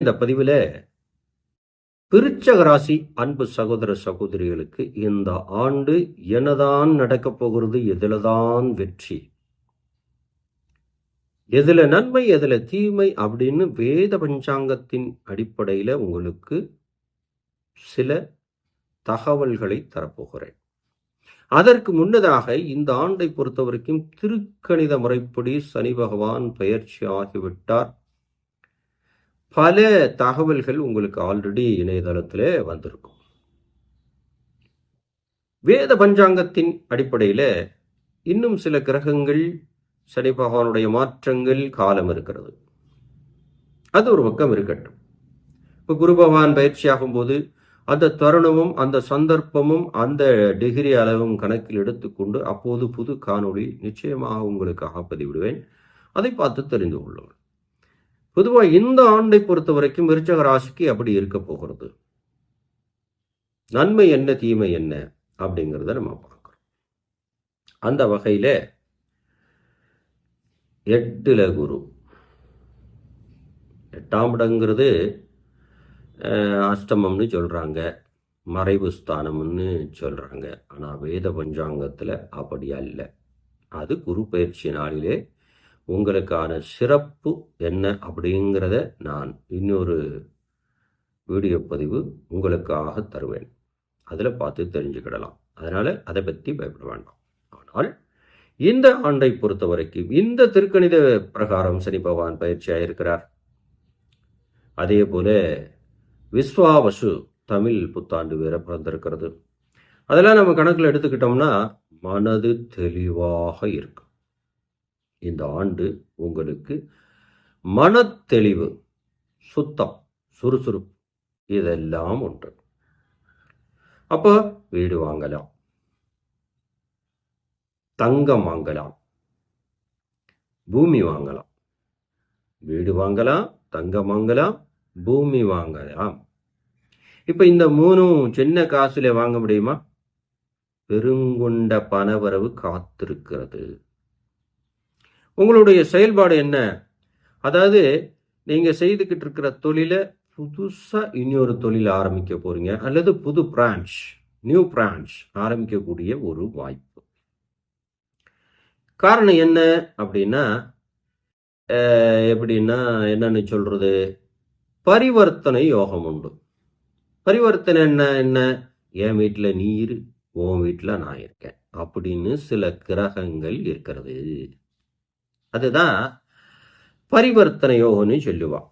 இந்த பதிவில் விருச்சிக ராசி அன்பு சகோதர சகோதரிகளுக்கு இந்த ஆண்டு என்னதான் நடக்கப் போகிறது, எதுலதான் வெற்றி, எதுல நன்மை, எதுல தீமை அப்படின்னு வேத பஞ்சாங்கத்தின் அடிப்படையில் உங்களுக்கு சில தகவல்களை தரப்போகிறேன். அதற்கு முன்னதாக இந்த ஆண்டை பொறுத்த வரைக்கும் திருக்கணித முறைப்படி சனி பகவான் பயிற்சி ஆகிவிட்டார். பல தகவல்கள் உங்களுக்கு ஆல்ரெடி இணையதளத்தில் வந்திருக்கும். வேத பஞ்சாங்கத்தின் அடிப்படையில் இன்னும் சில கிரகங்கள் சனி பகவானுடைய மாற்றங்கள் காலம் இருக்கிறது. அது ஒரு பக்கம் இருக்கட்டும். இப்போ குரு பகவான் பயிற்சியாகும் போது அந்த தருணமும் அந்த சந்தர்ப்பமும் அந்த டிகிரி அளவும் கணக்கில் எடுத்துக்கொண்டு அப்போது புது காணொளி நிச்சயமாக உங்களுக்காக பதிவிடுவேன். அதை பார்த்து தெரிந்து கொள்ளுங்கள். பொதுவாக இந்த ஆண்டை பொறுத்த வரைக்கும் விருச்சிக ராசிக்கு அப்படி இருக்க போகிறது. நன்மை என்ன, தீமை என்ன அப்படிங்கிறத நம்ம பார்க்கிறோம். அந்த வகையில் 8ல் குரு, 8ஆம் இடங்கிறது அஷ்டமம்னு சொல்கிறாங்க, மறைவு ஸ்தானம்னு சொல்கிறாங்க. ஆனால் வேத பஞ்சாங்கத்தில் அப்படி அல்ல. அது குரு பயிற்சி நாளிலே உங்களுக்கான சிறப்பு என்ன அப்படிங்கிறத நான் இன்னொரு வீடியோ பதிவு உங்களுக்காக தருவேன். அதில் பார்த்து தெரிஞ்சுக்கிடலாம். அதனால் அதை பற்றி பயப்பட வேண்டாம். ஆனால் இந்த ஆண்டை பொறுத்த வரைக்கும் இந்த திருக்கணித பிரகாரம் சனி பகவான் பயிற்சியாக இருக்கிறார். அதே போல விஸ்வாவசு தமிழ் புத்தாண்டு வேற பிறந்திருக்கிறது. அதெல்லாம் நம்ம கணக்கில் எடுத்துக்கிட்டோம்னா மனது தெளிவாக இருக்கும். இந்த ஆண்டு உங்களுக்கு மனத்தெளிவு, சுத்தம், சுறுசுறுப்பு இதெல்லாம் உண்டு. அப்போ வீடு வாங்கலாம், தங்கம் வாங்கலாம், பூமி வாங்கலாம். வீடு வாங்கலாம், தங்கம் வாங்கலாம், பூமி வாங்கலாம். இப்போ இந்த மூணும் சின்ன காசுல வாங்க முடியுமா? பெருங்கொண்ட பணவரவு காத்திருக்கிறது. உங்களுடைய செயல்பாடு என்ன? அதாவது நீங்கள் செய்துக்கிட்டு இருக்கிற தொழிலை புதுசாக இன்னொரு தொழில் ஆரம்பிக்க போறீங்க, அல்லது புது பிரான்ச், நியூ பிரான்ச் ஆரம்பிக்கக்கூடிய ஒரு வாய்ப்பு. காரணம் என்ன அப்படின்னா, எப்படின்னா என்னன்னு சொல்றது, பரிவர்த்தனை யோகம் உண்டு. பரிவர்த்தனை என்ன? என் வீட்டில் நீ இரு, உன் வீட்டில் நான் இருக்கேன் அப்படின்னு சில கிரகங்கள் இருக்கிறது. அதுதான் பரிவர்த்தனை யோகம்னு சொல்லுவான்.